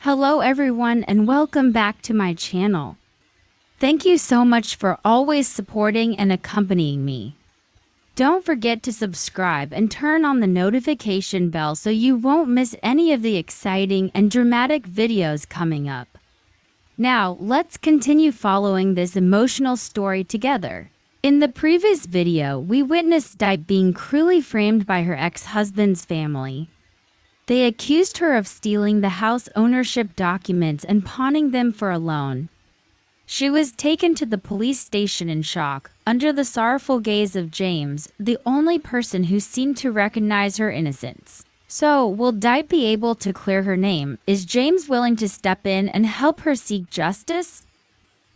Hello everyone and welcome back to my channel. Thank you so much for always supporting and accompanying me. Don't forget to subscribe and turn on the notification bell so you won't miss any of the exciting and dramatic videos coming up. Now, let's continue following this emotional story together. In the previous video, we witnessed Tu Diep being cruelly framed by her ex-husband's family. They accused her of stealing the house ownership documents and pawning them for a loan. She was taken to the police station in shock, under the sorrowful gaze of James, the only person who seemed to recognize her innocence. So, will Tu Diep be able to clear her name? Is James willing to step in and help her seek justice?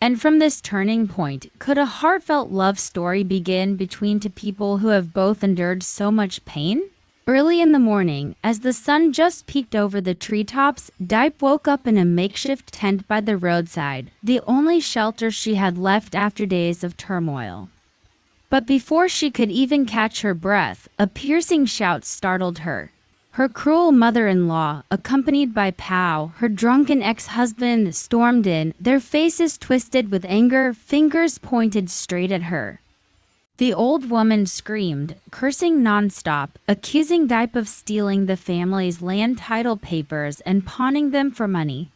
And from this turning point, could a heartfelt love story begin between two people who have both endured so much pain? Early in the morning, as the sun just peeked over the treetops, Tu Diep woke up in a makeshift tent by the roadside, the only shelter she had left after days of turmoil. But before she could even catch her breath, a piercing shout startled her. Her cruel mother-in-law, accompanied by Pao, her drunken ex-husband, stormed in, their faces twisted with anger, fingers pointed straight at her. The old woman screamed, cursing nonstop, accusing Tu Diep of stealing the family's land title papers and pawning them for money.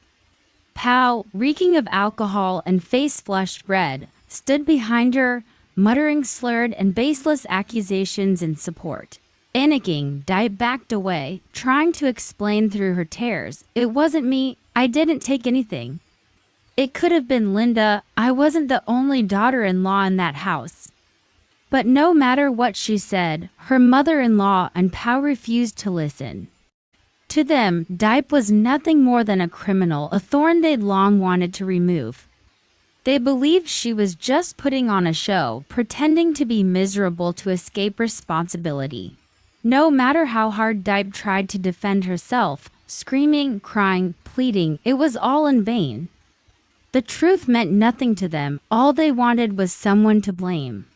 Pao, reeking of alcohol and face flushed red, stood behind her, muttering slurred and baseless accusations in support. Panicking, Tu Diep backed away, trying to explain through her tears, "It wasn't me, I didn't take anything. It could have been Linda, I wasn't the only daughter-in-law in that house." But no matter what she said, her mother-in-law and Pao refused to listen. To them, Tu Diep was nothing more than a criminal, a thorn they'd long wanted to remove. They believed she was just putting on a show, pretending to be miserable to escape responsibility. No matter how hard Tu Diep tried to defend herself, screaming, crying, pleading, it was all in vain. The truth meant nothing to them, all they wanted was someone to blame.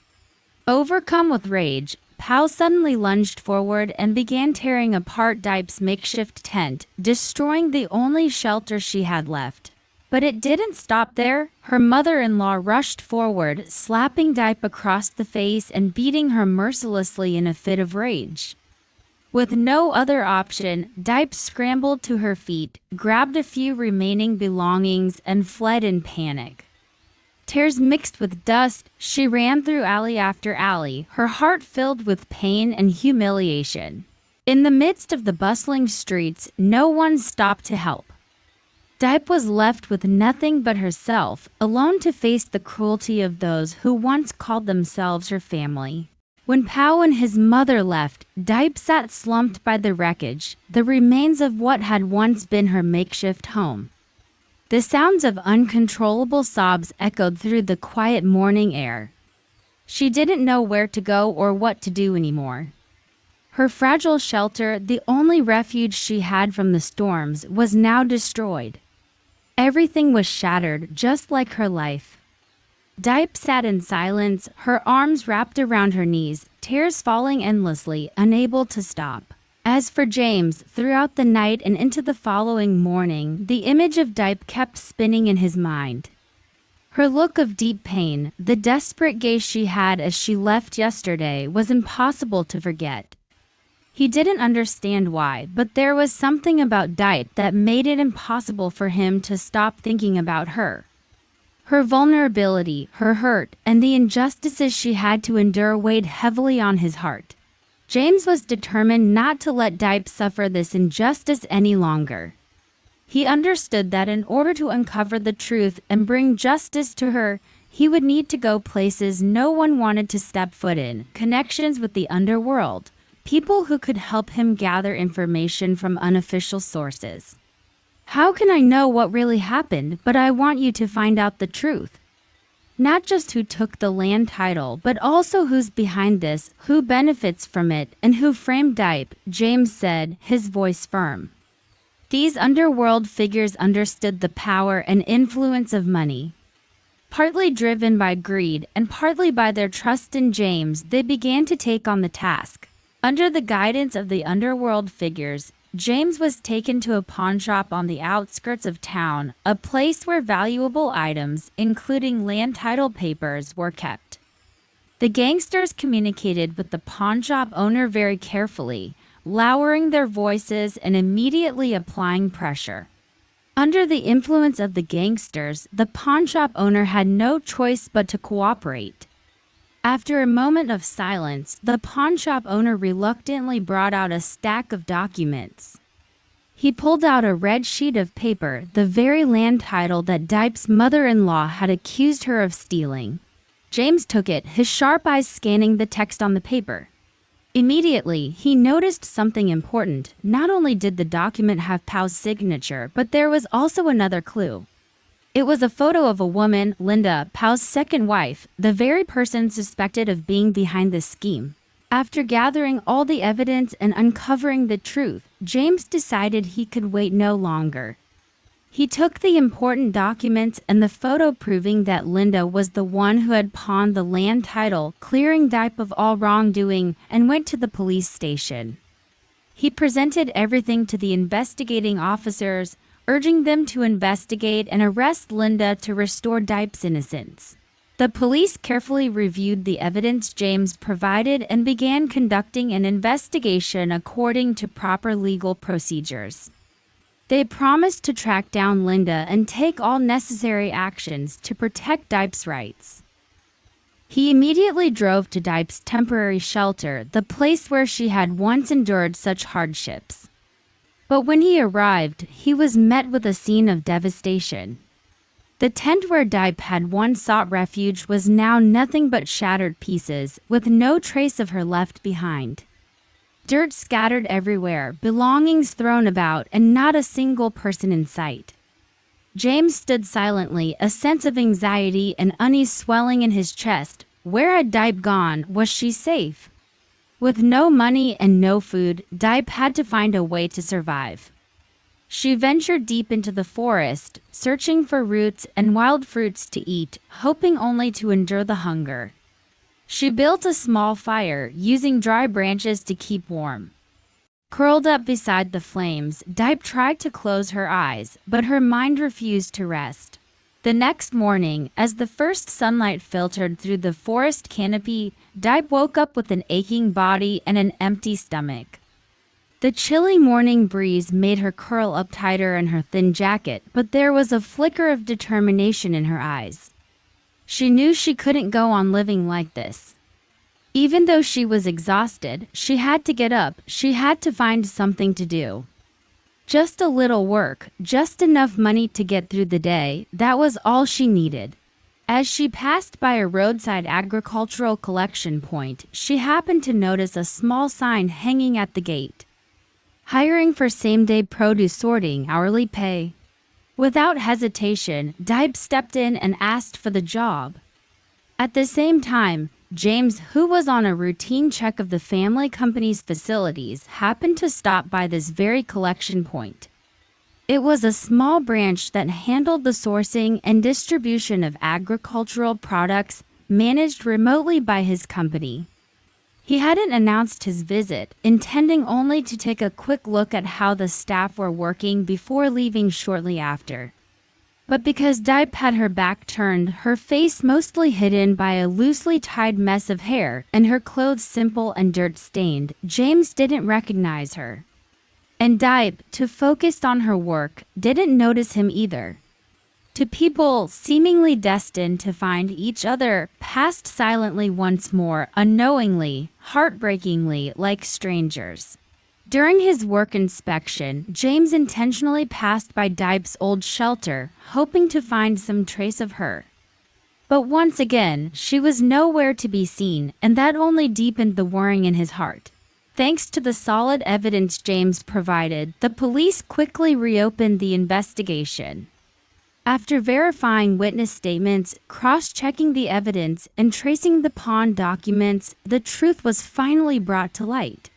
Overcome with rage, Pao suddenly lunged forward and began tearing apart Tu Diep's makeshift tent, destroying the only shelter she had left. But it didn't stop there. Her mother-in-law rushed forward, slapping Tu Diep across the face and beating her mercilessly in a fit of rage. With no other option, Tu Diep scrambled to her feet, grabbed a few remaining belongings, and fled in panic. Tears mixed with dust, she ran through alley after alley, her heart filled with pain and humiliation. In the midst of the bustling streets, no one stopped to help. Tu Diep was left with nothing but herself, alone to face the cruelty of those who once called themselves her family. When Pao and his mother left, Tu Diep sat slumped by the wreckage, the remains of what had once been her makeshift home. The sounds of uncontrollable sobs echoed through the quiet morning air. She didn't know where to go or what to do anymore. Her fragile shelter, the only refuge she had from the storms, was now destroyed. Everything was shattered, just like her life. Tu Diep sat in silence, her arms wrapped around her knees, tears falling endlessly, unable to stop. As for James, throughout the night and into the following morning, the image of Tu Diep kept spinning in his mind. Her look of deep pain, the desperate gaze she had as she left yesterday, was impossible to forget. He didn't understand why, but there was something about Tu Diep that made it impossible for him to stop thinking about her. Her vulnerability, her hurt, and the injustices she had to endure weighed heavily on his heart. James was determined not to let Tu Diep suffer this injustice any longer. He understood that in order to uncover the truth and bring justice to her, he would need to go places no one wanted to step foot in, connections with the underworld, people who could help him gather information from unofficial sources. "How can I know what really happened? But I want you to find out the truth. Not just who took the land title, but also who's behind this, who benefits from it, and who framed Tu Diep," James said, his voice firm. These underworld figures understood the power and influence of money. Partly driven by greed and partly by their trust in James, they began to take on the task. Under the guidance of the underworld figures, James was taken to a pawn shop on the outskirts of town, a place where valuable items, including land title papers, were kept. The gangsters communicated with the pawn shop owner very carefully, lowering their voices and immediately applying pressure. Under the influence of the gangsters, the pawn shop owner had no choice but to cooperate. After a moment of silence, the pawn shop owner reluctantly brought out a stack of documents. He pulled out a red sheet of paper, the very land title that Diep's mother-in-law had accused her of stealing. James took it, his sharp eyes scanning the text on the paper. Immediately, he noticed something important. Not only did the document have Pau's signature, but there was also another clue. It was a photo of a woman, Linda, Pau's second wife, the very person suspected of being behind this scheme. After gathering all the evidence and uncovering the truth, James decided he could wait no longer. He took the important documents and the photo proving that Linda was the one who had pawned the land title, clearing Diep of all wrongdoing, and went to the police station. He presented everything to the investigating officers, urging them to investigate and arrest Linda to restore Diep's innocence. The police carefully reviewed the evidence James provided and began conducting an investigation according to proper legal procedures. They promised to track down Linda and take all necessary actions to protect Diep's rights. He immediately drove to Diep's temporary shelter, the place where she had once endured such hardships. But when he arrived, he was met with a scene of devastation. The tent where Diep had once sought refuge was now nothing but shattered pieces, with no trace of her left behind. Dirt scattered everywhere, belongings thrown about, and not a single person in sight. James stood silently, a sense of anxiety and unease swelling in his chest. Where had Diep gone? Was she safe? With no money and no food, Diep had to find a way to survive. She ventured deep into the forest, searching for roots and wild fruits to eat, hoping only to endure the hunger. She built a small fire, using dry branches to keep warm. Curled up beside the flames, Diep tried to close her eyes, but her mind refused to rest. The next morning, as the first sunlight filtered through the forest canopy, Diep woke up with an aching body and an empty stomach. The chilly morning breeze made her curl up tighter in her thin jacket, but there was a flicker of determination in her eyes. She knew she couldn't go on living like this. Even though she was exhausted, she had to get up, she had to find something to do. Just a little work, just enough money to get through the day, that was all she needed. As she passed by a roadside agricultural collection point, she happened to notice a small sign hanging at the gate. Hiring for same-day produce sorting, hourly pay. Without hesitation, Diep stepped in and asked for the job. At the same time, James, who was on a routine check of the family company's facilities, happened to stop by this very collection point. It was a small branch that handled the sourcing and distribution of agricultural products managed remotely by his company. He hadn't announced his visit, intending only to take a quick look at how the staff were working before leaving shortly after. But because Diep had her back turned, her face mostly hidden by a loosely tied mess of hair, and her clothes simple and dirt-stained, James didn't recognize her. And Diep, too focused on her work, didn't notice him either. To people seemingly destined to find each other, passed silently once more, unknowingly, heartbreakingly, like strangers. During his work inspection, James intentionally passed by Diep's old shelter, hoping to find some trace of her. But once again, she was nowhere to be seen, and that only deepened the worrying in his heart. Thanks to the solid evidence James provided, the police quickly reopened the investigation. After verifying witness statements, cross-checking the evidence, and tracing the pawn documents, the truth was finally brought to light.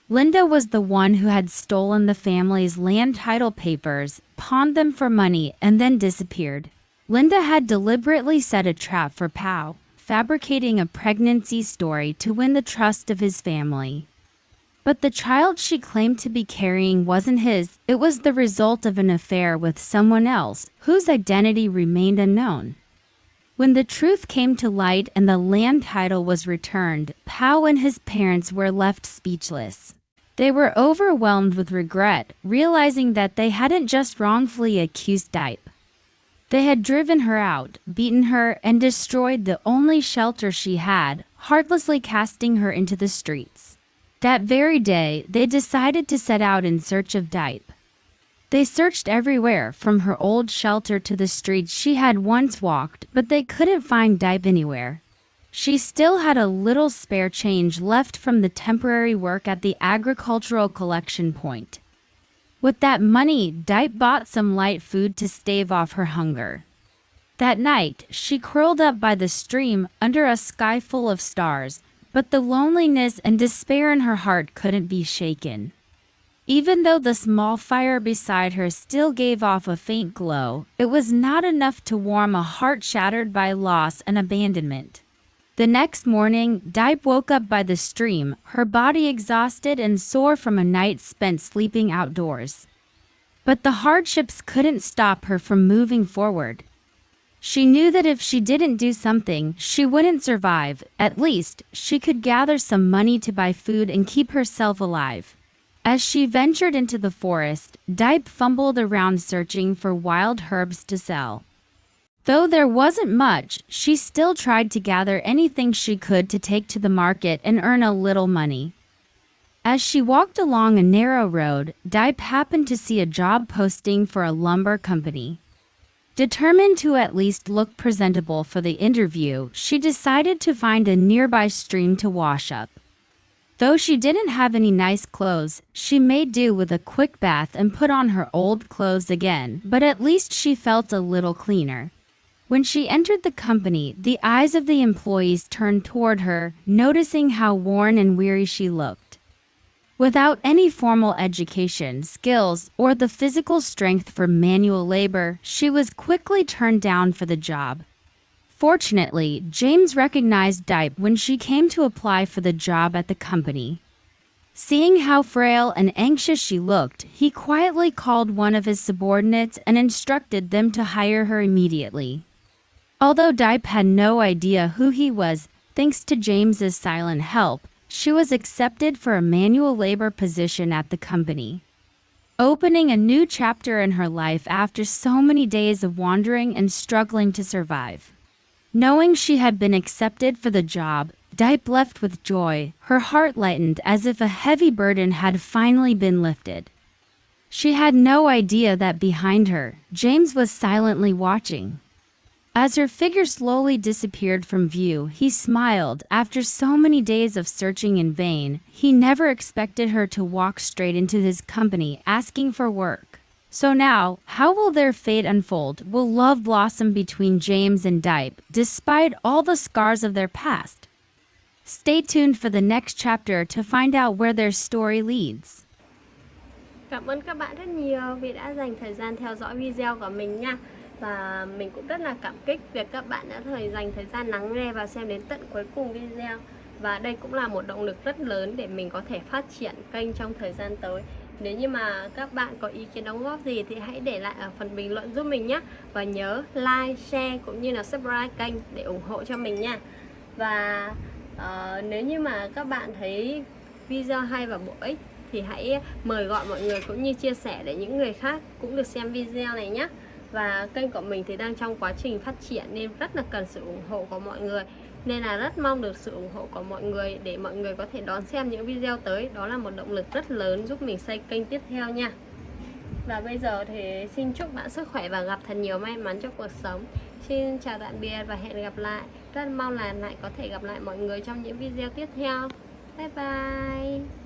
Linda was the one who had stolen the family's land title papers, pawned them for money, and then disappeared. Linda had deliberately set a trap for Pau, fabricating a pregnancy story to win the trust of his family. But the child she claimed to be carrying wasn't his. It was the result of an affair with someone else, whose identity remained unknown. When the truth came to light and the land title was returned, Pao and his parents were left speechless. They were overwhelmed with regret, realizing that they hadn't just wrongfully accused Diep. They had driven her out, beaten her, and destroyed the only shelter she had, heartlessly casting her into the streets. That very day, they decided to set out in search of Diep. They searched everywhere, from her old shelter to the streets she had once walked, but they couldn't find Diep anywhere. She still had a little spare change left from the temporary work at the agricultural collection point. With that money, Diep bought some light food to stave off her hunger. That night, she curled up by the stream under a sky full of stars, but the loneliness and despair in her heart couldn't be shaken. Even though the small fire beside her still gave off a faint glow, it was not enough to warm a heart shattered by loss and abandonment. The next morning, Diep woke up by the stream, her body exhausted and sore from a night spent sleeping outdoors. But the hardships couldn't stop her from moving forward. She knew that if she didn't do something, she wouldn't survive. At least, she could gather some money to buy food and keep herself alive. As she ventured into the forest, Diep fumbled around searching for wild herbs to sell. Though there wasn't much, she still tried to gather anything she could to take to the market and earn a little money. As she walked along a narrow road, Diep happened to see a job posting for a lumber company. Determined to at least look presentable for the interview, she decided to find a nearby stream to wash up. Though she didn't have any nice clothes, she made do with a quick bath and put on her old clothes again, but at least she felt a little cleaner. When she entered the company, the eyes of the employees turned toward her, noticing how worn and weary she looked. Without any formal education, skills, or the physical strength for manual labor, she was quickly turned down for the job. Fortunately, James recognized Diep when she came to apply for the job at the company. Seeing how frail and anxious she looked, he quietly called one of his subordinates and instructed them to hire her immediately. Although Diep had no idea who he was, thanks to James's silent help, she was accepted for a manual labor position at the company, opening a new chapter in her life after so many days of wandering and struggling to survive. Knowing she had been accepted for the job, Diep left with joy, her heart lightened as if a heavy burden had finally been lifted. She had no idea that behind her, James was silently watching. As her figure slowly disappeared from view, he smiled. After so many days of searching in vain, he never expected her to walk straight into his company asking for work. So now, how will their fate unfold? Will love blossom between James and Diep, despite all the scars of their past? Stay tuned for the next chapter to find out where their story leads. Cảm ơn các bạn rất nhiều vì đã dành thời gian theo dõi video của mình nha. Và mình cũng rất là cảm kích việc các bạn đã dành thời gian lắng nghe và xem đến tận cuối cùng video. Và đây cũng là một động lực rất lớn để mình có thể phát triển kênh trong thời gian tới. Nếu như mà các bạn có ý kiến đóng góp gì thì hãy để lại ở phần bình luận giúp mình nhé. Và nhớ like, share cũng như là subscribe kênh để ủng hộ cho mình nha. Và nếu như mà các bạn thấy video hay và bổ ích thì hãy mời gọi mọi người cũng như chia sẻ để những người khác cũng được xem video này nhé. Và kênh của mình thì đang trong quá trình phát triển nên rất là cần sự ủng hộ của mọi người. Nên là rất mong được sự ủng hộ của mọi người để mọi người có thể đón xem những video tới. Đó là một động lực rất lớn giúp mình xây kênh tiếp theo nha. Và bây giờ thì xin chúc bạn sức khỏe và gặp thật nhiều may mắn trong cuộc sống. Xin chào tạm biệt và hẹn gặp lại. Rất mong là lại có thể gặp lại mọi người trong những video tiếp theo. Bye bye.